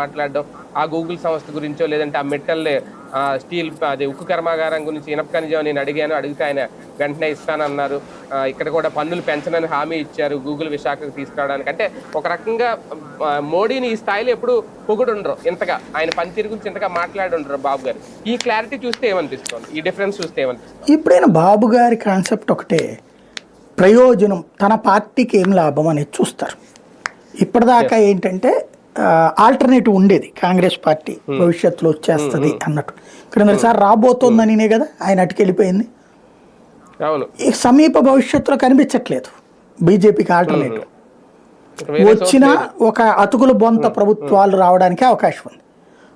మాట్లాడడం ఆ గూగుల్ సంస్థ గురించో లేదంటే ఆ మెటల్ స్టీల్ అది ఉక్కు కర్మాగారం గురించి ఇనప ఖనిజం నేను అడిగితే ఆయన వెంటనే ఇస్తానన్నారు. ఇక్కడ కూడా పన్నులు పెంచనని హామీ ఇచ్చారు గూగుల్ విశాఖకు తీసుకురావడానికి. అంటే ఒక రకంగా మోడీని ఈ స్థాయిలో ఎప్పుడు పొగుడుండరు, ఇంతగా ఆయన పనితీరు గురించి ఇంతగా మాట్లాడుండరు బాబు గారు. ఈ క్లారిటీ చూస్తే ఏమనిపిస్తుంది, ఈ డిఫరెన్స్ చూస్తే ఏమనిపిస్తుంది? ఇప్పుడైనా బాబు గారి కాన్సెప్ట్ ఒకటే, ప్రయోజనం తన పార్టీకి ఏం లాభం అనేది చూస్తారు. ఇప్పటిదాకా ఏంటంటే ఆల్టర్నేటివ్ ఉండేది, కాంగ్రెస్ పార్టీ భవిష్యత్తులో వచ్చేస్తుంది అన్నట్టు. క్రిందసారి రాబోతోందనినే కదా ఆయన అటుకెళ్ళిపోయింది. ఈ సమీప భవిష్యత్తులో కనిపించట్లేదు బీజేపీకి ఆల్టర్నేటివ్. వచ్చిన ఒక అతుకుల బొంత ప్రభుత్వాలు రావడానికి అవకాశం ఉంది.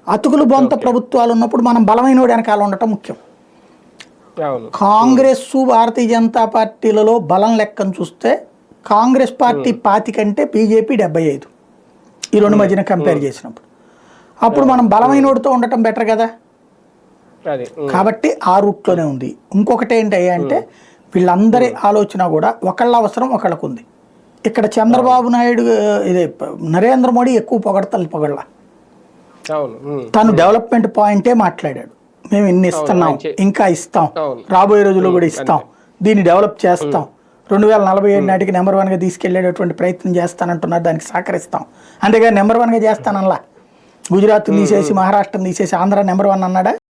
అతుకుల బొంత ప్రభుత్వాలు ఉన్నప్పుడు మనం బలమైన వెనకాల ఉండటం ముఖ్యం. కాంగ్రెస్ భారతీయ జనతా పార్టీలలో బలం లెక్కను చూస్తే కాంగ్రెస్ పార్టీ 25 కంటే బీజేపీ 75, ఈ రెండు మధ్యన కంపేర్ చేసినప్పుడు. అప్పుడు మనం బలమైన ఓడితో ఉండటం బెటర్ కదా. కాబట్టి ఆ రూట్లోనే ఉంది. ఇంకొకటి ఏంటయ్యా అంటే వీళ్ళందరి ఆలోచన కూడా ఒకళ్ళ అవసరం ఒకళ్ళకు ఉంది. ఇక్కడ చంద్రబాబు నాయుడు ఇదే నరేంద్ర మోడీ ఎక్కువ పొగడల తను డెవలప్మెంట్ పాయింటే మాట్లాడాడు. మేము ఇన్ని ఇస్తున్నాం, ఇంకా ఇస్తాం, రాబోయే రోజుల్లో కూడా ఇస్తాం, దీన్ని డెవలప్ చేస్తాం, 2047 నాటికి నెంబర్ 1గా తీసుకెళ్లేటటువంటి ప్రయత్నం చేస్తానంటున్నారు, దానికి సహకరిస్తాం. అంతేగా నెంబర్ 1గా చేస్తానల్లా గుజరాత్ తీసేసి మహారాష్ట్రను తీసేసి ఆంధ్ర నెంబర్ 1 అన్నాడా?